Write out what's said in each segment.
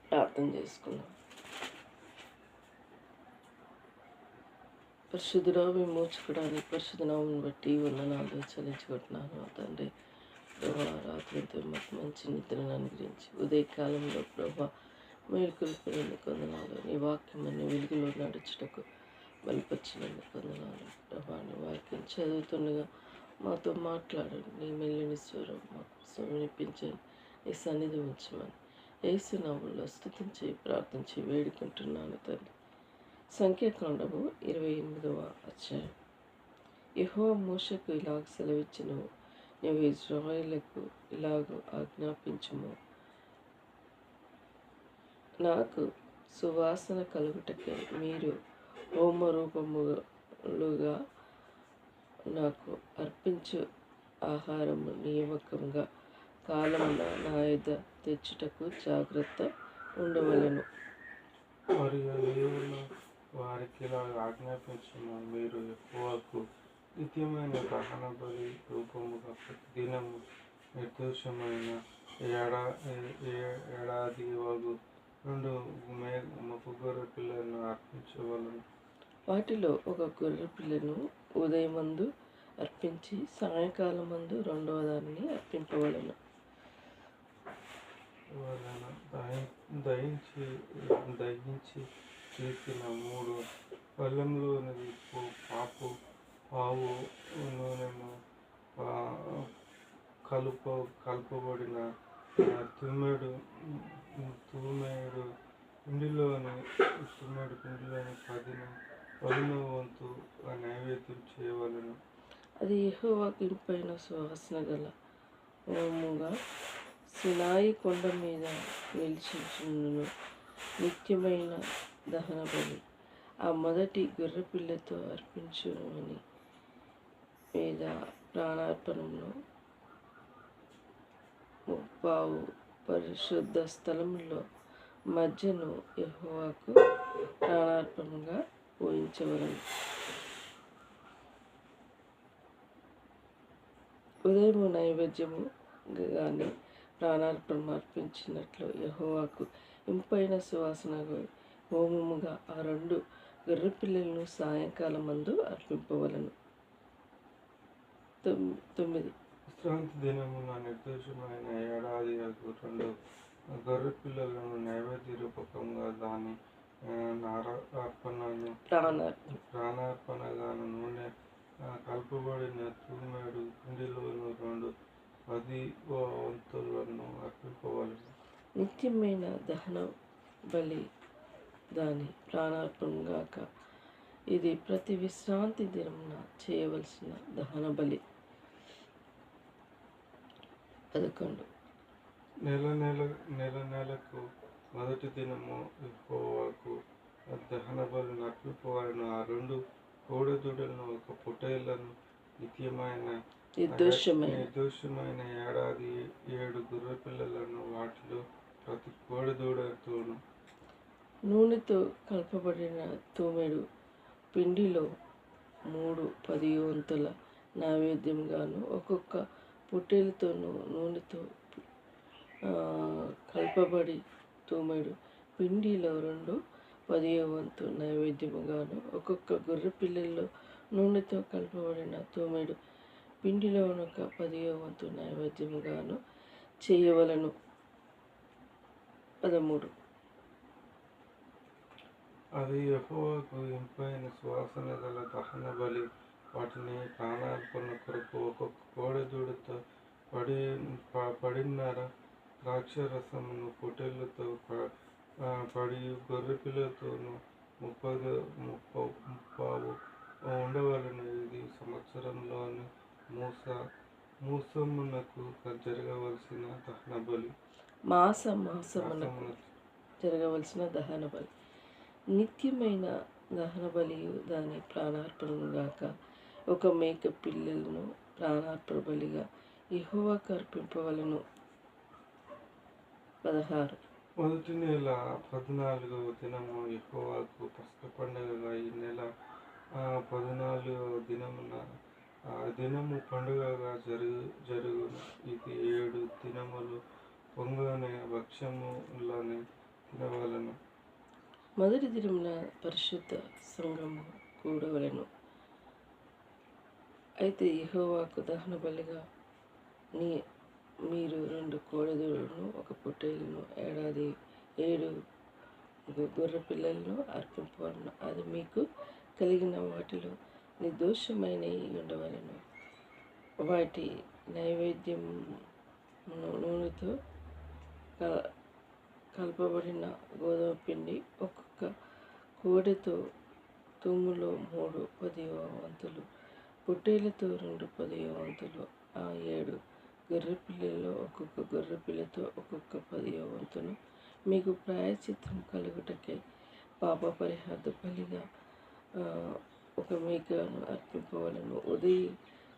ప్రార్థన చేసుకుందాం. పరిశుద్ధుడా, విమోచకుడానికి పరిశుద్ధ నామమును బట్టి వందనాలు చెల్లించుకుంటున్నాను తండ్రి. ప్రభా, రాత్రి అంతా మాకు మంచి నిద్రను అనుగ్రహించి ఉదయకాలంలో ప్రభా మేలుకొల్పినందుకు వందనాలు. నీ వాక్యం అనే వెలుగులో నడుచుటకు బలపరిచినందుకు వందనాలు. ప్రభా, నీ వాక్యం చదువుతుండగా మాతో మాట్లాడండి. నీ మెల్లని స్వరం మాకు వినిపించండి. నీ సన్నిధి ఉంచమని యేసు నామములో స్తుతించి ప్రార్థించి వేడుకుంటున్నాను తండ్రి. సంఖ్యాకాండము 28వ అధ్యాయం. యెహోవా మోషేకు ఇలాగ సెలవిచ్చెను, నీవు ఇశ్రాయేలుకు ఇలాగ ఆజ్ఞాపించుము, నాకు సువాసన కలుగుటకై మీరు హోమరూపములుగా నాకు అర్పించు ఆహారము నియామకంగా కాలమున నా యొద్ద తెచ్చుటకు జాగ్రత్త ఉండవలెను. మరియు నీవును వారికి ఇలా ఆజ్ఞాపించుము, మీరు యెహోవాకు నిత్యమైన దహన బలి రూపముగా ప్రతిదినము నిర్దోషమైన ఏడాది వగు 2 మగ గొర్రె పిల్లలను అర్పించవలను. వాటిలో ఒక గొర్రె పిల్లను ఉదయమందు అర్పించి సాయంకాలమందు రెండవ దానిని అర్పింపవలను. దహించి చేసిన 3 పళ్ళెంలోని పావు నూనెను కలుపబడిన తుమ్మెడు పిండిలోని 10వ వంతు నైవేద్యం చేయవలెను. అది యెహోవాకు ఇంపైన సువాసన గల హోమముగా సినాయి కొండ మీద నిలిచించును. నిత్యమైన దహన బలి ఆ మొదటి గొర్రె పిల్లతో అర్పించుని మీద ప్రాణార్పణను 3 పరిశుద్ధ స్థలములో మధ్యను యెహోవాకు ప్రాణార్పణగా పూజించవలెను. ఉదయము నైవేద్యము గాని ప్రాణార్పణ అర్పించినట్లు యెహోవాకు ఇంపైన సువాసన హోమముగా ఆ 2 గొర్రె పిల్లలను సాయంకాలమందు అర్పింపవలను. 9 విశ్రాంతి దినమున నిర్దోషమైన ఏడాది 2 గొర్రె పిల్లలను నైవేద్య రూపకంగా దాని ప్రాణార్పణగాను నూనె కలుపబడిన తుమ్మెడు పిండిలోను 10వ వంతులను అర్పింపవలెను. నిత్యమైన దహన బలి దాని ప్రాణార్పణగాక. ఇది ప్రతి విశ్రాంతి దినమున చేయవలసిన దహన బలి. 11 నెలకు మొదటి దినము యెహోవాకు దహన బలిని అర్పింపవలెను. ఆ 2 కోడెదూడలను 1 పొట్టేళ్లను నిర్దోషమైన ఏడాది 7 గొర్రె పిల్లలను వాటిలో ప్రతి కోడెదూడతోను నూనెతో కలపబడిన తుమ్మెడు పిండిలో 3 10వ వంతుల నైవేద్యంగాను ఒక్కొక్క పొట్టేలుతోనూ నూనెతో కలపబడి తుమ్మెడు పిండిలో 2 10వ వంతు నైవేద్యముగాను ఒక్కొక్క గొర్రె పిల్లల్లో నూనెతో కలపబడిన తుమ్మెడు పిండిలో 10వ వంతు నైవేద్యముగాను చేయవలను. 13 అది యెహోవాకు ఇంపైన సువాసన గల దహన బలి. వాటిని ప్రాణార్పణ కొరకు ఒక్కొక్క కోడెదూడతో 10 ద్రాక్షరసమును పొట్టేళ్లతో 10 గొర్రె పిల్లలతోనూ 30 ఉండవలెను. ఇది సంవత్సరంలోని మూసమునకు జరగవలసిన దహన బలి. మాసమునకు జరగవలసిన దహన బలి. నిత్యమైన దహన బలియు దాని ప్రాణార్పణగాక. 1 మేక పిల్లలను ప్రాణార్పణ బలిగా యెహోవాకు అర్పింపవలెను. 16 మొదటి నెల 14వ దినము యెహోవాకు పస్కా పండుగగా. ఈ నెల 14వ దినము పండుగగా జరుగును. ఇది 7 దినములు పొంగని భక్ష్యములని తినవలను. మొదటి దినమున పరిశుద్ధ సంఘము కూడవలెను. అయితే యెహోవాకు దహన బలిగా మీరు 2 కోడెదూడలను, 1 పొట్టేలును, ఏడాది 7 గొర్రె పిల్లలను అర్పింపవలను. అది మీకు కలిగిన వాటిలో నిర్దోషమైనవి ఉండవలెను. వాటి నైవేద్యం నూనెతో కలపబడిన గోధుమ పిండి ఒక్కొక్క కోడెతో తుమ్ములో 3 10వ వంతులు, పొట్టేలతో 2 10వ వంతులు, ఆ 7 గొర్రె పిల్లల్లో ఒక్కొక్క గొర్రె పిల్లతో ఒక్కొక్క 10వ వంతును మీకు ప్రాయశ్చిత్తం కలుగుటకై పాప పరిహార బలిగా 1 మేకను అర్పింపవలను.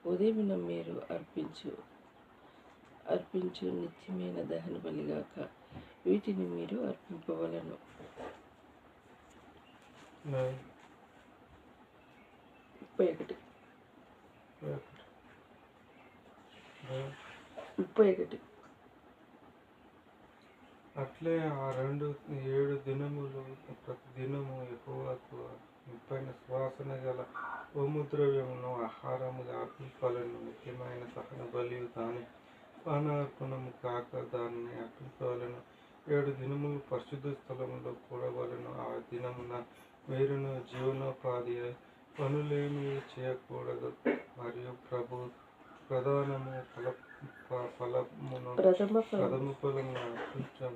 ఉదయమున మీరు అర్పించు నిత్యమైన దహన బలిగాక వీటిని మీరు అర్పింపవలను. 31 అట్లే ఆ 7 దినములు ప్రతి దినము యెహోవాకు ఇంపైన సువాసన గల హోమద్రవ్యమును ఆహారముగా అర్పింపాలను. నిత్యమైన దహన బలియు దాని పానార్పణము కాక దానిని అర్పింపవలను. 7 దినములు పరిశుద్ధ స్థలములో కూడవలను. ఆ దినమున మీరును జీవనోపాధి పనులేమీ చేయకూడదు. మరియు ప్రధానము ప్రథమ ఫలమును అర్పించం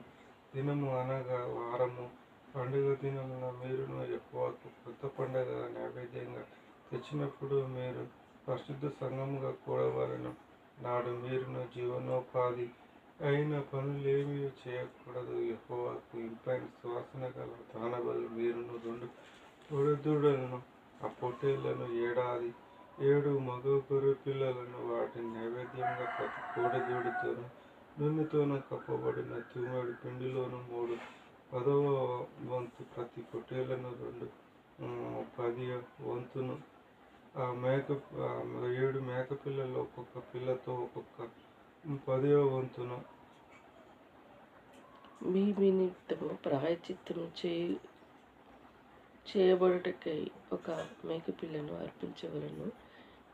దినము అనగా వారము పండుగ దినమున మీరును యెహోవాకు కొత్త పండుగ నైవేద్యంగా తెచ్చినప్పుడు మీరు పరిశుద్ధ సంఘముగా కూడవలను. నాడు మీరును జీవనోపాధి అయిన పనులేమీ చేయకూడదు. యెహోవాకు ఇంపైన సువాసన గల దహనబలి మీరును 2 కోడెదూడలను, ఆ పొట్టేళ్లను, ఏడాది 7 మగ గొర్రె పిల్లలను వాటి నైవేద్యంగా ప్రతి కోడెదూడితోనూ నూనెతోనూ కప్పబడిన తూమెడు పిండిలోను 3 10వ వంతు, ప్రతి పొట్టేళ్లను 2 10వ వంతును, ఆ 7 మేక పిల్లలు ఒక్కొక్క పిల్లతో ఒక్కొక్క 10వ వంతును మీ నిమిత్తము ప్రాయశ్చిత్తం చేయబడుటకై 1 మేకపిల్లను అర్పించవలను.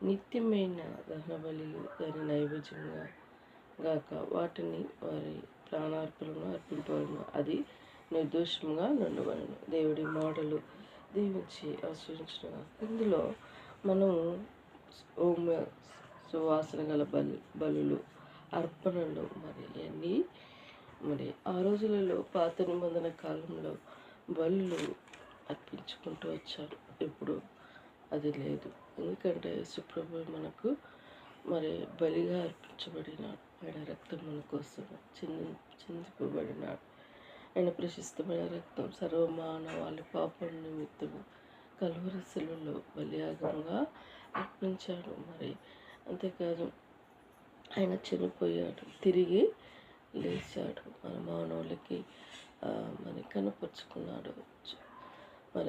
నిత్యమైన దహన బలియు దాని నైవేద్యముగా గాక వాటిని వారి ప్రాణార్పణను అర్పింపవలను. అది నిర్దోషముగా నుండవలను. దేవుడి మాటలు దీవించి ఆశ్రయించిన ఇందులో మనం సువాసన గల బలులు, అర్పణలు అన్నీ ఆ రోజులలో పాత నిబంధన కాలంలో బలులు అర్పించుకుంటూ వచ్చారు. ఇప్పుడు అది లేదు. ఎందుకంటే యేసుప్రభు మనకు బలిగా అర్పించబడినాడు. ఆయన రక్తం మన కోసం చిందింపబడినాడు. ఆయన ప్రశస్తమైన రక్తం సర్వమానవాళి పాపం నిమిత్తము కల్వరి శిలువలో బలియాగంగా అర్పించాడు. అంతేకాదు ఆయన చనిపోయాడు, తిరిగి లేచాడు, మన మానవులకి కనపరుచుకున్నాడు.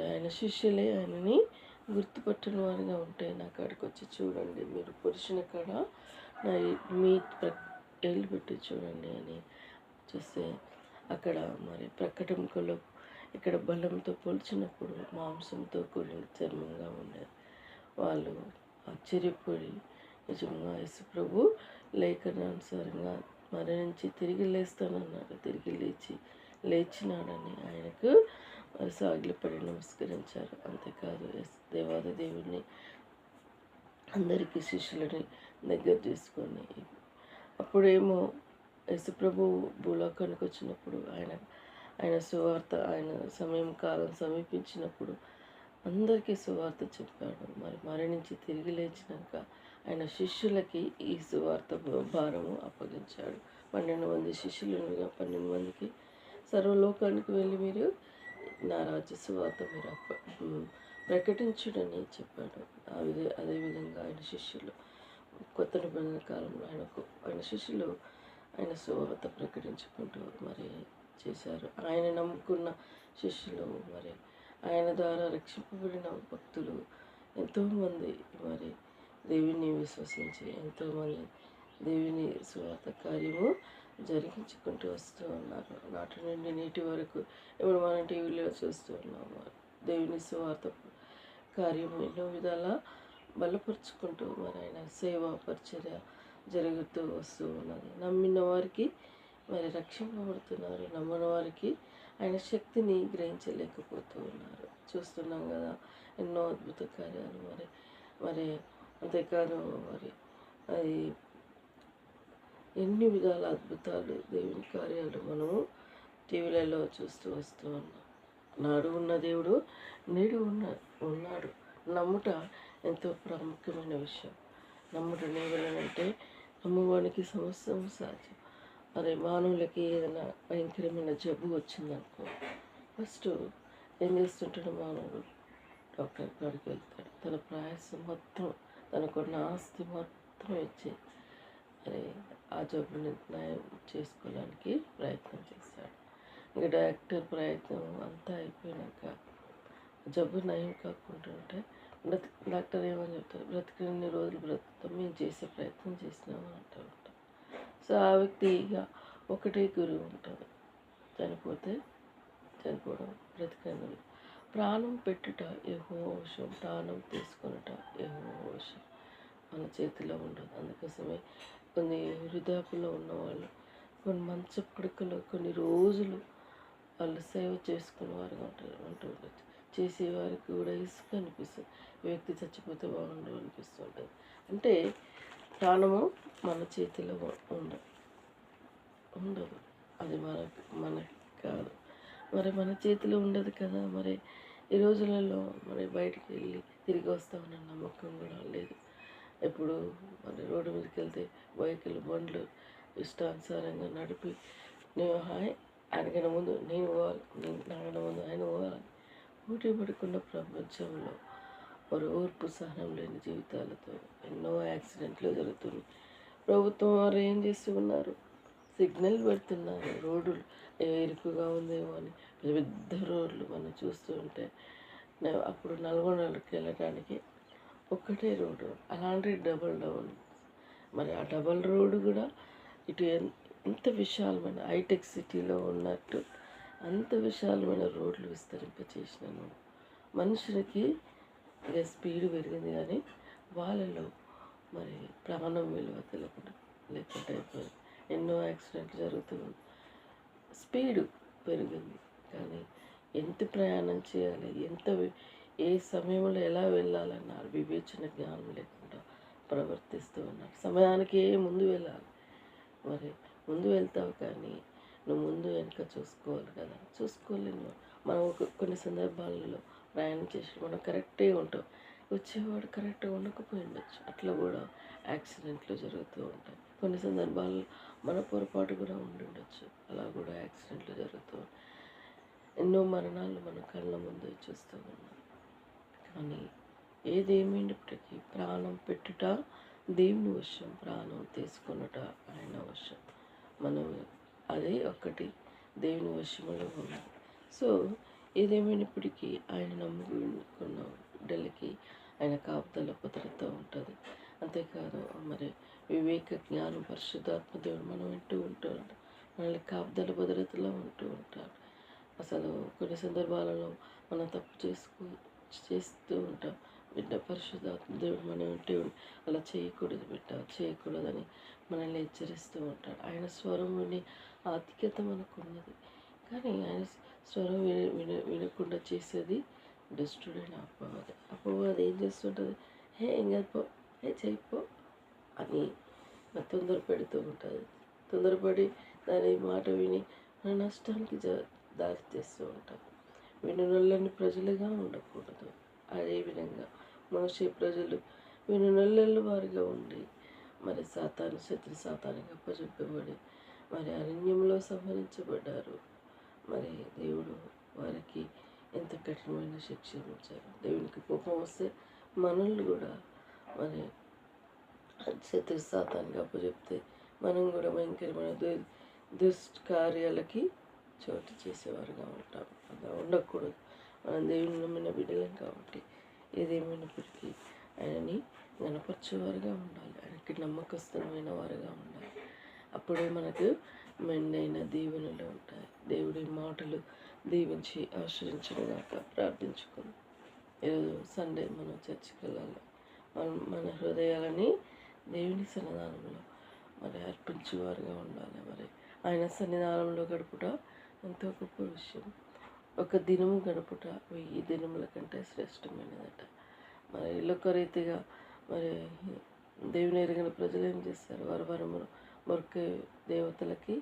ఆయన శిష్యులే ఆయనని గుర్తుపట్టిన వారిగా ఉంటే నా కాడికి వచ్చి చూడండి, మీరు పురుషుల కాడ నా మీ ఏళ్ళు పెట్టి చూడండి అని చూస్తే అక్కడ ప్రకటనలో ఇక్కడ బలంతో పోల్చినప్పుడు మాంసంతో కూడిన చర్మంగా ఉండేది. వాళ్ళు ఆశ్చర్యపోయి నిజంగా యేసుప్రభు లేఖనానుసారంగా మరణించి తిరిగి లేస్తానన్నాడు. తిరిగి లేచినాడని ఆయనకు సాగిలపడి నమస్కరించారు. అంతేకాదు దేవాది దేవుడిని అందరికీ శిష్యులని దగ్గర తీసుకొని అప్పుడేమో యేసుప్రభు భూలోకానికి వచ్చినప్పుడు ఆయన సువార్త ఆయన కాలం సమీపించినప్పుడు అందరికీ సువార్త చెప్పాడు. మరణించి తిరిగి లేచినాక ఆయన శిష్యులకి ఈ సువార్త భారము అప్పగించాడు. 12 మంది శిష్యులుగా 12 మందికి సర్వలోకానికి వెళ్ళి మీరు నా రాజ్య సువార్త మీరు ప్రకటించుడని చెప్పాడు. అదేవిధంగా ఆయన శిష్యులు కొత్త నిబంధన కాలంలో ఆయన శిష్యులు ఆయన సువార్త ప్రకటించుకుంటూ చేశారు. ఆయన నమ్ముకున్న శిష్యులు ఆయన ద్వారా రక్షింపబడిన భక్తులు ఎంతోమంది దేవుని విశ్వసించి ఎంతోమంది దేవుని సువార్త కార్యము జరిగించుకుంటూ వస్తూ ఉన్నారు. నాటి నుండి నేటి వరకు ఇప్పుడు మనం టీవీలో చూస్తూ ఉన్నాము. దేవుని సువార్త కార్యం ఎన్నో విధాలా బలపరుచుకుంటూ మరి ఆయన సేవా పరిచర్య జరుగుతూ వస్తూ ఉన్నది. నమ్మిన వారికి మరి రక్షింపబడుతున్నారు, నమ్మని వారికి ఆయన శక్తిని గ్రహించలేకపోతూ ఉన్నారు. చూస్తున్నాం కదా ఎన్నో అద్భుత కార్యాలు. మరి అంతేకాదు మరి అది ఎన్ని విధాల అద్భుతాలు దేవుని కార్యాలు మనము టీవీలలో చూస్తూ వస్తూ ఉన్నాం. నాడు ఉన్న దేవుడు నేడు ఉన్నాడు. నమ్ముట ఎంతో ప్రాముఖ్యమైన విషయం. నమ్ముట నేవలనంటే నమ్మువానికి సమస్తం సాధ్యం. మరి మానవులకి ఏదైనా భయంకరమైన జబ్బు వచ్చిందనుకో, ఫస్ట్ ఏం చేస్తుంటాడు మానవుడు? డాక్టర్ కాడికి వెళ్తాడు. తన ప్రయాసం మొత్తం, తనకున్న ఆస్తి మొత్తం ఇచ్చి మరి ఆ జబ్బుని నయం చేసుకోవడానికి ప్రయత్నం చేస్తాడు. ఇక డాక్టర్ ప్రయత్నం అంతా అయిపోయినాక జబ్బు నయం కాకుండా ఉంటే డాక్టర్ ఏమని చెప్తారు? బ్రతికిన్ని రోజులు బ్రతుకుతాం, మేము చేసే ప్రయత్నం చేసినామని అంటూ ఉంటాం. సో ఆ వ్యక్తి ఇక ఒకటే గురువు ఉంటుంది, చనిపోవడం బ్రతికినందుకు. ప్రాణం పెట్టుట యెహోవా వశం, ప్రాణం తీసుకొనుట యెహోవా వశం. మన చేతిలో ఉండదు. అందుకోసమే కొన్ని వృద్ధాప్యలో ఉన్నవాళ్ళు కొన్ని మంచ పడకలో కొన్ని రోజులు వాళ్ళు సేవ చేసుకునే వారుగా ఉంటూ ఉండొచ్చు. చేసేవారికి కూడా ఇసుక అనిపిస్తుంది, ఈ వ్యక్తి చచ్చిపోతే బాగుండు అనిపిస్తూ ఉంటుంది. అంటే ప్రాణము మన చేతిలో ఉండదు. అది మనకి కాదు. మరి మన చేతిలో ఉండదు కదా. మరి ఈ రోజులలో మరి బయటికి వెళ్ళి తిరిగి వస్తామన్న నమ్మకం కూడా లేదు. ఇప్పుడు మరి రోడ్డు మీదకి వెళ్తే బైకులు, బండ్లు ఇష్టానుసారంగా నడిపి నేను ఆయనకన్నా ముందు నేను పోవాలి, నాకన్నా ముందు ఆయన పోవాలని పోటీ పడుకున్న ప్రపంచంలో మరి ఓర్పు సహనం లేని జీవితాలతో ఎన్నో యాక్సిడెంట్లు జరుగుతున్నాయి. ప్రభుత్వం వారు ఏం చేస్తూ ఉన్నారు? సిగ్నల్ పెడుతున్నారు. రోడ్లు ఇరుకుగా ఉందేమో అని పెద్ద రోడ్లు మనం చూస్తూ ఉంటే, అప్పుడు నల్గొండకి వెళ్ళడానికి ఒక్కటే రోడ్డు, అలాంటి డబల్ మరి ఆ డబల్ రోడ్డు కూడా ఇటు ఎంత విశాలమైన హైటెక్ సిటీలో ఉన్నట్టు అంత విశాలమైన రోడ్లు విస్తరింపచేసినాను. మనుషులకి ఇక స్పీడ్ పెరిగింది కానీ వాళ్ళలో మరి ప్రాణం విలువ లేకుండా అయిపోయింది. ఎన్నో యాక్సిడెంట్లు జరుగుతుంది. స్పీడు పెరిగింది కానీ ఎంత ప్రయాణం చేయాలి, ఏ సమయంలో ఎలా వెళ్ళాలన్న వివేచన జ్ఞానం లేకుండా ప్రవర్తిస్తూ ఉన్నారు. సమయానికి ముందు వెళ్ళాలి. మరి ముందు వెళ్తావు కానీ నువ్వు ముందు వెనుక చూసుకోవాలి కదా. చూసుకోలేను మనం కొన్ని సందర్భాలలో ప్రయాణం చేసి మనం కరెక్టే ఉంటాం, వచ్చేవాడు కరెక్ట్గా ఉండకపోయి ఉండొచ్చు. అట్లా కూడా యాక్సిడెంట్లు జరుగుతూ ఉంటాయి. కొన్ని సందర్భాల్లో మన పొరపాటు కూడా ఉండొచ్చు, అలా కూడా యాక్సిడెంట్లు జరుగుతూ ఉంటాయి. ఎన్నో మరణాలు మన కళ్ళ ముందు చూస్తూ ఉన్నాం. కానీ ఏదేమైనప్పటికీ ప్రాణం పెట్టుట దేవుని వశం, ప్రాణం తీసుకొనుట ఆయన వశం. మనం అదే ఒక్కటి దేవుని వశంలో ఉన్నాం. సో ఏదేమైనప్పటికీ ఆయన నమ్ముకున్న బిడ్డలకి ఆయన కాపుదల భద్రత ఉంటుంది. అంతేకాదు మరి వివేక జ్ఞానం పరిశుద్ధాత్మ దేవుడు మనం వింటూ ఉంటాడు, మనల్ని కాపుదల భద్రతలో ఉంటూ ఉంటాడు. అసలు కొన్ని సందర్భాలలో మనం తప్పు చేస్తూ ఉంటాం. బిడ్డ పరిశుద్ధాత్మ దేవుడు మనం వింటూ అలా చేయకూడదు బిడ్డ, చేయకూడదని మనల్ని హెచ్చరిస్తూ ఉంటాడు. ఆయన స్వరం విని ఆధిక్యత మనకు ఉన్నది. కానీ ఆయన స్వరం వినకుండా చేసేది దుష్టుడైన అపవాది ఏం చేస్తుంటుంది? ఇంకా పో, చేయిపో అని తొందర పెడుతూ ఉంటుంది. తొందరపడి దాని మాట విని మన నష్టానికి దారి తీస్తూ ఉంటాం. వినునొల్లని ప్రజలుగా ఉండకూడదు. అదేవిధంగా మోషే ప్రజలు వినునొల్లని వారిగా ఉండి మరి శత్రు సాతానికి అప్పచెప్పబడి మరి అరణ్యంలో సంహరించబడ్డారు. మరి దేవుడు వారికి ఎంత కఠినమైన శిక్ష ఇచ్చారు. దేవునికి కోపం వస్తే మనల్ని కూడా మరి శత్రు సాతానికి అప్పచెప్తే మనం కూడా భయంకరమైన దుష్కార్యాలకి చోటు చేసేవారుగా ఉంటాం. అలా ఉండకూడదు. మనం దేవుని నమ్మిన బిడ్డలం కాబట్టి ఏదేమైనప్పటికీ ఆయనని గణపరిచేవారుగా ఉండాలి. ఆయనకి నమ్మకస్తులమైన వారుగా ఉండాలి. అప్పుడే మనకు మెండైన దీవెనలు ఉంటాయి. దేవుడి మాటలు దీవించి ఆశ్రయించడానికి ప్రార్థించుకుందాం. ఈరోజు సండే మనం చర్చికి వెళ్ళాలి. మన హృదయాలని దేవుని సన్నిధానంలో అర్పించేవారుగా ఉండాలి. ఆయన సన్నిధానంలో గడుపుట ఎంతో గొప్ప విషయం. ఒక దినము గడుపుట 1000 దినముల కంటే శ్రేష్టమైనదట. ఇల్లొక రీతిగా దేవుని ఎరిగిన ప్రజలు ఏం చేస్తారు? వారు మొరకే దేవతలకి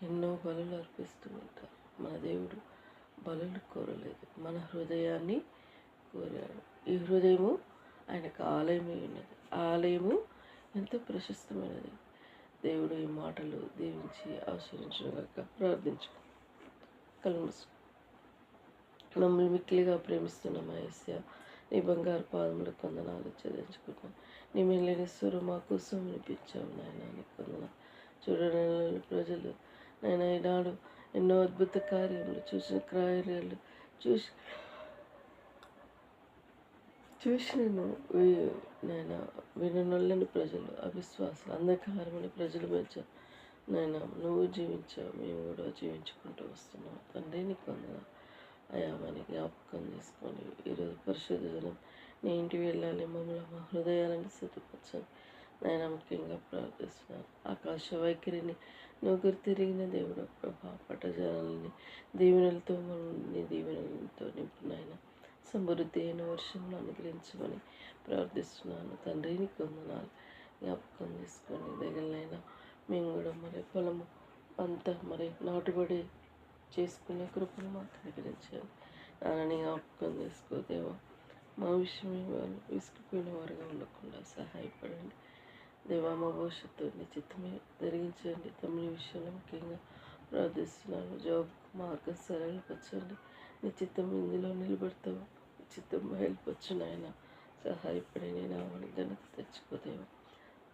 ఎన్నో బలులు అర్పిస్తూ ఉంటారు. మన దేవుడు బలులు కోరలేదు, మన హృదయాన్ని కోరాడు. ఈ హృదయము ఆయనకు ఆలయమే ఉన్నది. ఆ ఆలయము ఎంతో ప్రశస్తమైనది. దేవుడు ఈ మాటలు దీవించి ఆశీర్వదించుగాక. ప్రార్థించు. మమ్మల్ని మిక్కిలిగా ప్రేమిస్తున్న మా యేసయ్య, నీ బంగారు పాదములకు వందనాలు చెల్లించుకుంటున్నాను. నీ మెల్లని స్వరం మా కోసం వినిపించావు నాయన, నీకు వందనాలు. చూడని ప్రజలు నాయన ఈనాడు ఎన్నో అద్భుత కార్యములు చూసిన కార్యాలు చూసినను నేను విననొల్లని ప్రజలు, అవిశ్వాసాలు, అంధకారమైన ప్రజల మధ్య నాయన నువ్వు జీవించావు, మేము కూడా జీవించుకుంటూ వస్తున్నాం. తండ్రి నీకు వందనాలు. అయా మన జ్ఞాపకం తీసుకొని ఈరోజు పరిశుద్ధ జనం నీ ఇంటికి వెళ్ళాలి. మమ్మల్ని మా హృదయాలను సిద్ధపరచాలి నాయన. ముఖ్యంగా ప్రార్థిస్తున్నాను. ఆకాశ వైఖరిని నువ్వు గుర్తిరిగిన దేవుడు ప్రభా, పట్టజనాలని దీవెనలతో నీ దీవెనలతో నింపు నాయన. సమృద్ధి అయిన వర్షంలో అనుగ్రహించమని ప్రార్థిస్తున్నాను. తండ్రి నీకు వందనాలు. జ్ఞాపకం తీసుకొని దగ్గరనైనా మేము కూడా పొలము అంతా నాటుబడి చేసుకునే కృపను మాకు అనుగ్రహించాలి. నాన్నని జ్ఞాపకం చేసుకో దేవా. మా విషయమే వాళ్ళు విసిగిపోయిన వారుగా ఉండకుండా సహాయపడండి దేవా. మా భవిష్యత్తు నీ చిత్తమే జరిగించండి. తమిళ విషయంలో ముఖ్యంగా ప్రార్థిస్తున్నాను. జాబ్ మార్గం సరళపరచండి. నీ చిత్తం ఇందులో నిలబడతావు. నీ చిత్తం బయలుపరచు నాయన. సహాయపడి నేను ఘనత తెచ్చుకోదేవా.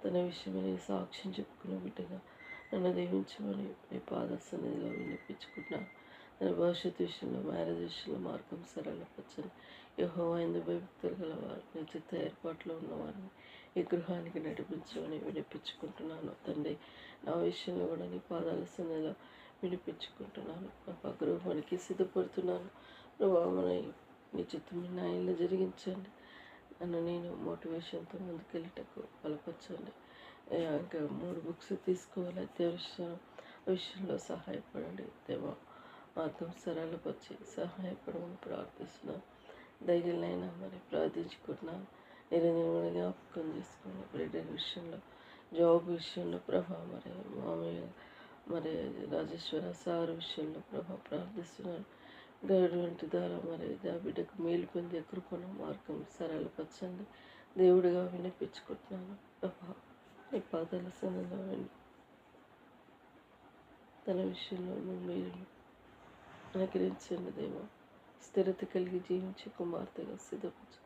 తన విషయమే నీ సాక్ష్యం చెప్పుకునే బిడ్డగా నన్ను దీవించమని మీ పాద సన్నిధిలో వినిపించుకుంటున్నాను. తన భవిష్యత్తు విషయంలో, మ్యారేజ్ విషయంలో మార్గం సరళపరచని. యెహోవా యందు భయభక్తులు గలవారు, నీ చిత్త ఏర్పాట్లో ఉన్నవారిని ఈ గృహానికి నడిపించమని వినిపించుకుంటున్నాను. తండ్రి నా విషయంలో కూడా నీ పాదాల సన్నిధిలో వినిపించుకుంటున్నాను. నా గృహానికి సిద్ధపడుతున్నాను. ప్రభావ నీ చిత్తం నా ఇల్లు జరిగించండి. నన్ను నేను మోటివేషన్తో ముందుకెళ్ళటకు బలపరచండి. ఇంకా 3 బుక్స్ తీసుకోవాలి. విషయంలో సహాయపడండి దేవా. మార్గం సరళపరిచి సహాయపడమని ప్రార్థిస్తున్నాను. ధైర్యంలో ప్రార్థించుకుంటున్నాను. నిరంతరం జ్ఞాపకం చేసుకుని బ్రెడర్ విషయంలో, జాబ్ విషయంలో ప్రభా, మామయ్య రాజేశ్వర సార్ విషయంలో ప్రభా ప్రార్థిస్తున్నాను. గైడ్ వంటి ద్వారా బిడ్డకు మేలు పొందే కృపను మార్గం సరళపరచండి. దేవుడిగా వినిపించుకుంటున్నాను ప్రభా. నీ పాదాల సన్నిధిలో తన విషయంలో మీరు అనుగ్రహించండి దేవా. స్థిరత కలిగి జీవించే కుమార్తెగా సిద్ధపరచు.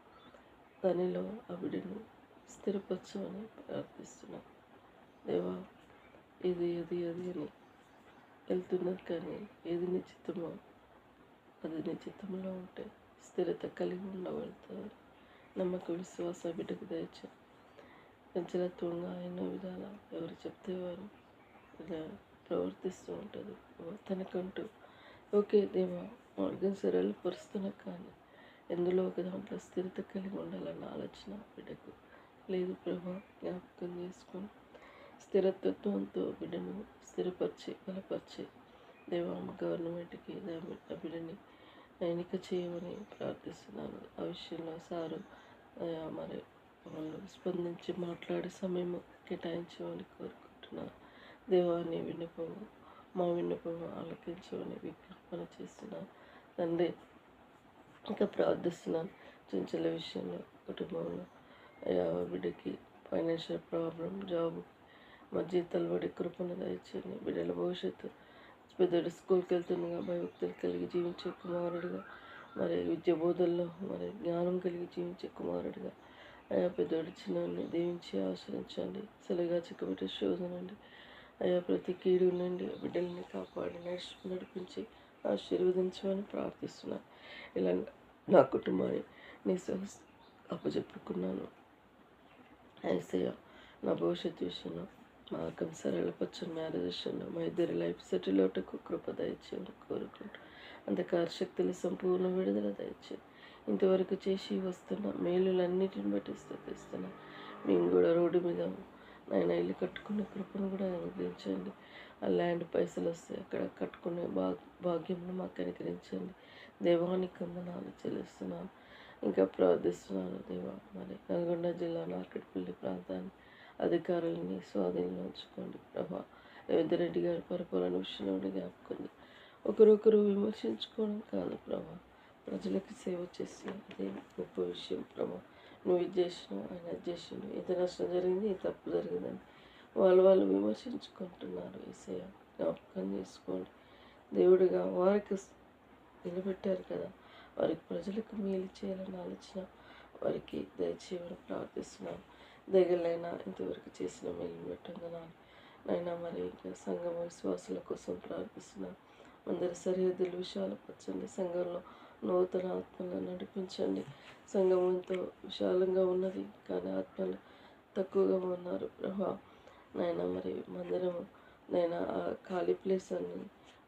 దానిలో ఆ బిడ్డను స్థిరపరచమని ప్రార్థిస్తున్నాను దేవా. ఇది అని వెళ్తున్నారు, కానీ ఏది నిశ్చితమో అది నిశ్చితంలో ఉంటే స్థిరత కలిగి ఉండగలుగుతారు. నమ్మక విశ్వాస బిడ్డకు దయచే చంచలత్వంగా ఎన్నో విధాల ఎవరు చెప్తే వారు ఇలా ప్రవర్తిస్తూ ఉంటుంది. తనకంటూ ఓకే దేవా మార్గం సరళపరుస్తున్నా, కానీ ఎందులో ఒక దాంట్లో స్థిరత కలిగి ఉండాలన్న ఆలోచన బిడ్డకు లేదు ప్రభా. జ్ఞాపకం చేసుకొని స్థిరత్వంతో బిడ్డను స్థిరపరిచి బలపరిచి దేవా. గవర్నమెంట్కి ఆ బిడ్డని ఎన్నిక చేయమని ప్రార్థిస్తున్నాను. ఆ విషయంలో సారు వాళ్ళు స్పందించి మాట్లాడే సమయం కేటాయించమని కోరుకుంటున్నాను దేవా. నీ విన్నపము మా విన్నపము ఆలకించమని విజ్ఞాపన చేస్తున్నాను తండ్రి. ఇంకా ప్రార్థిస్తున్నాను చంచల విషయంలో, కుటుంబంలో బిడ్డకి ఫైనాన్షియల్ ప్రాబ్లం, జాబ్ మధ్య తలబడి కృపను దయచేయండి. బిడ్డల భవిష్యత్తు పెద్దడు స్కూల్కి వెళ్తుండగా భయభక్తులు కలిగి జీవించే కుమారుడిగా, విద్య బోధల్లో జ్ఞానం కలిగి జీవించే కుమారుడిగా పెద్దోడు చిన్నని దీవించి ఆశ్రయించండి. సరిగా చిక్కబెట్టే శోధనండి ప్రతి కీడు నుండి బిడ్డల్ని కాపాడి నడిపించి ఆశీర్వదించమని ప్రార్థిస్తున్నాను. ఇలా నా కుటుంబాన్ని నీ అప్పచెప్పుకున్నాను యేసయ్య. నా భవిష్యత్తు విషయంలో మార్గం సరళపరచని మ్యారేజేషన్లో మా ఇద్దరి లైఫ్ సెటిల్ అవుటకు కృప దయచేయని కోరుకుంటూ అంధకార శక్తుల సంపూర్ణ విడుదల దయచేయండి. ఇంతవరకు చేసి వస్తున్న మేలులన్నిటిని బట్టి స్థుతిస్తున్నాం. మేము కూడా రోడ్డు మీద నాయన ఇల్లు కట్టుకునే కృపను కూడా అనుగ్రహించండి. ఆ ల్యాండ్ పైసలు వస్తే అక్కడ కట్టుకునే భాగ్యంను మాకు అనుగ్రహించండి. దేవానికి వందనాలు చెల్లిస్తున్నాను. ఇంకా ప్రార్థిస్తున్నాను దేవా, మరి నల్గొండ జిల్లా నార్కట్పల్లి ప్రాంతాన్ని అధికారులని స్వాధీనంలో ఉంచుకోండి ప్రభా. రేవంత్ గారి పరిపాలన విషయంలో జ్ఞాపకండి. ఒకరొకరు విమర్శించుకోవడం కాదు ప్రభా, ప్రజలకు సేవ చేసి అదే గొప్ప విషయం ప్రభా. నువ్వు ఇది చేసినావు, ఆయన అది చేసిండు, ఇంత నష్టం జరిగింది, ఇంత తప్పు జరిగిందని వాళ్ళు విమర్శించుకుంటున్నారు. ఏసయ్య జ్ఞాపకం చేసుకోండి. దేవుడిగా వారికి నిలబెట్టారు కదా, వారికి ప్రజలకు మేలు చేయాలని ఆలోచన వారికి దయచేయమని ప్రార్థిస్తున్నాను. దగ్గరలైనా ఇంతవరకు చేసిన మేలుని పెట్టంగనాను నైనా. మరి ఇంకా సంఘం విశ్వాసుల కోసం ప్రార్థిస్తున్నాను. అందరి సరిహద్దులు విశాలపరచండి. సంఘంలో నూతన ఆత్మలను నడిపించండి. సంఘం ఎంతో విశాలంగా ఉన్నది, కానీ ఆత్మలు తక్కువగా ఉన్నారు ప్రభా. నైనా మరి మందిరము నైనా ఆ ఖాళీ ప్లేస్ అన్ని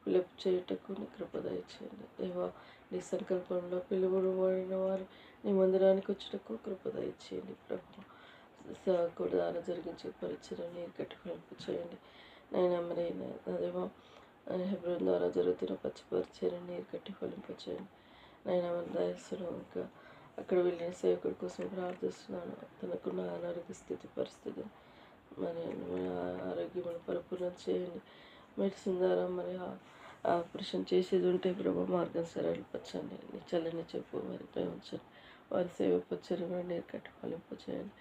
ఫిలప్ చేయుటకు నీ కృప దయచేయండి దేవా. నీ సంకల్పంలో పిలువబడిన వారు నీ మందిరానికి వచ్చుటకు కృప దయచేయండి ప్రభు. కూడా జరిగించే పరిచయం నీరు కట్టి చేయండి నైనా. మరి దేవా, హెబ్రోన్ ద్వారా జరుగుతున్న పచ్చిపరిచయం నీరు కట్టి ఫలింపచేయండి నైనా. మన దయస్సును ఇంకా అక్కడ వెళ్ళిన సేవకుడి కోసం ప్రార్థిస్తున్నాను. తనకున్న అనారోగ్య స్థితి పరిస్థితి మరి ఆరోగ్యం పరిపూర్ణం చేయండి. మెడిసిన్ ద్వారా మరి ఆపరేషన్ చేసేది ఉంటే ప్రభు మార్గం సరళపరచండి. నీ చల్లని చెప్పు మరి ప్రేమించండి. వారి సేవ పరిచయం కూడా నీరు కట్టి ఫలింపచేయండి.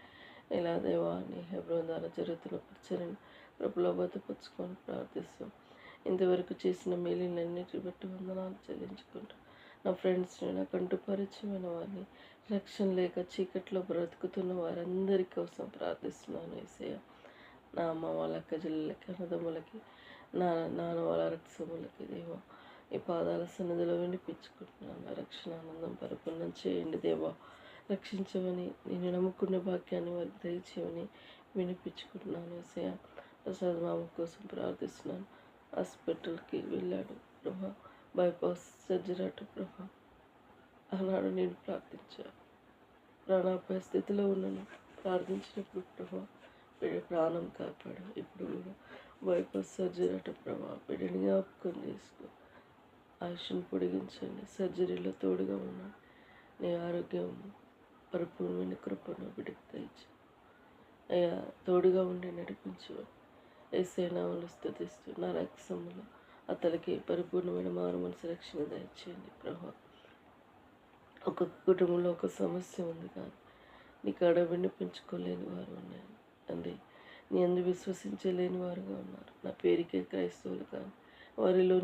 ఇలా దేవా, నీ హెబ్రోన్ ద్వారా జరుగుతున్న పరిచయం ప్రభులో బతపరుచుకొని ప్రార్థిస్తాం. ఇంతవరకు చేసిన మేలులన్నిటిని బట్టి వందనాలు చెల్లించుకుంటాం. నా ఫ్రెండ్స్ని, నాకంటూ పరిచయమైన వారిని, రక్షణ లేక చీకట్లో బ్రతుకుతున్న వారందరి కోసం ప్రార్థిస్తున్నాను యేసయ్య. నా అమ్మ వాళ్ళ అక్క చెల్లెలకి, అన్నదమ్ములకి, నాన్న వాళ్ళ రక్తములకి దేవా, ఈ పాదాల సన్నిధిలో వినిపించుకుంటున్నాను. రక్షణ ఆనందం పరిపూర్ణం చేయండి దేవా. రక్షించమని, నేను నమ్ముకున్న భాగ్యాన్ని వారికి దయచేయమని వినిపించుకుంటున్నాను యేసయ్య. ప్రసాద్ మామ కోసం ప్రార్థిస్తున్నాను. హాస్పిటల్కి వెళ్ళాడు ప్రభా, బైపాస్ సర్జరీ అటు ప్రభా. ఆనాడు నేను ప్రార్థించాను, ప్రాణాపాయ స్థితిలో ఉన్నాను. ప్రార్థించినప్పుడు ప్రభా ప్రాణం కాపాడు. ఇప్పుడు కూడా బైపాస్ సర్జరీ అటు ప్రభా, బిడ్డని జ్ఞాపకం చేసుకో, ఆయుష్ను పొడిగించండి. సర్జరీలో తోడుగా ఉన్నాను. నీ ఆరోగ్యం పరిపూర్ణమైన కృపను బిడ్డకు దయచు అయ్యా. తోడుగా ఉండి నడిపించు. యేసయ్య నామములో స్తుతిస్తూ నా రక్తములో అతనికి పరిపూర్ణమైన మారు మనసు రక్షణ దయచేయండి ప్రభా. ఒక్కొక్క కుటుంబంలో ఒక సమస్య ఉంది, కానీ నీ కాడ వినిపించుకోలేని వారు ఉన్నారు తండ్రి. నీ అందు విశ్వసించలేని వారుగా ఉన్నారు. నా పేరుకే క్రైస్తవులు కానీ వారిలో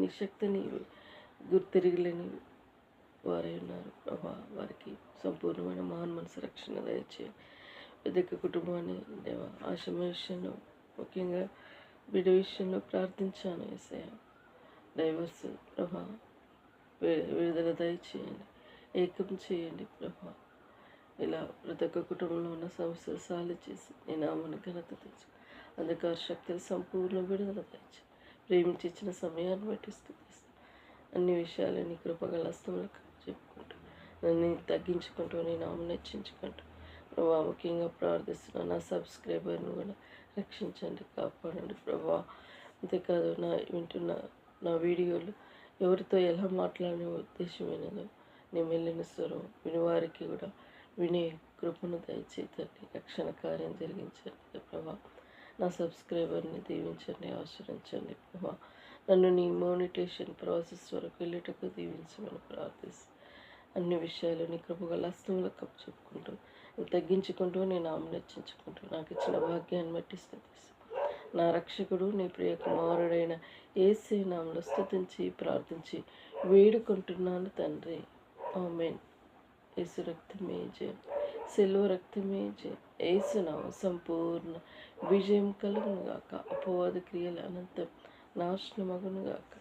నీ శక్తిని గుర్తిరగలేని వారే ఉన్నారు ప్రభా. వారికి సంపూర్ణమైన మహాన్ మనసు రక్షణ దయచేయండి. పెద్ద కుటుంబాన్ని దేవా, ఆశమ విషయంలో ముఖ్యంగా బిడ్డ విషయంలో ప్రార్థించాను యేసయ్య. డైవర్స్ ప్రభా విడుదల దయచేయండి, ఏకం చేయండి ప్రభా. ఇలా ప్రతి ఒక్క కుటుంబంలో ఉన్న సమస్యలు సాల్వ్ చేసి నీ నామాన్ని ఘనత తెచ్చు. అంధకార శక్తులు సంపూర్ణ విడుదల తెచ్చు. ప్రేమించి ఇచ్చిన సమయాన్ని బట్టి స్తుతిస్తాను. అన్ని విషయాలు నీ కృపగల హస్తములకు చెప్పుకుంటూ నన్ను తగ్గించుకుంటూ నీ నామం హెచ్చించుకుంటూ ప్రభా. ముఖ్యంగా ప్రార్థిస్తున్నాను, నా సబ్స్క్రైబర్ని కూడా రక్షించండి, కాపాడండి ప్రభా. అంతేకాదు వింటున్న నా వీడియోలు ఎవరితో ఎలా మాట్లాడిన ఉద్దేశమైనదో నీ మెల్లిన స్వరం వినివారికి కూడా వినే కృపను దయచేతండి. రక్షణ కార్యం జరిగించండి ప్రభా. నా సబ్స్క్రైబర్ని దీవించండి, ఆశ్రయించండి ప్రభా. నన్ను నీ మోనిటేషన్ ప్రాసెస్ వరకు వెళ్ళేటకు దీవించమని ప్రార్థిస్తాను. అన్ని విషయాలు నీ కృపగల హస్తములకు కప్పు చెప్పుకుంటూ తగ్గించుకుంటూ నేను నామమును హెచ్చించుకుంటూ నాకు ఇచ్చిన భాగ్యాన్ని బట్టి స్తుతిస్తాను. నా రక్షకుడు నీ ప్రియ కుమారుడైన యేసయ్య నామములో స్తుతించి ప్రార్థించి వేడుకుంటున్నాను తండ్రి, ఆమేన్. యేసు రక్తమే జయం, సిలువ రక్తమే జయం. యేసు నామం సంపూర్ణ విజయం కలుగునుగాక. అపవాద క్రియల అనంతం నాశనమగునుగాక.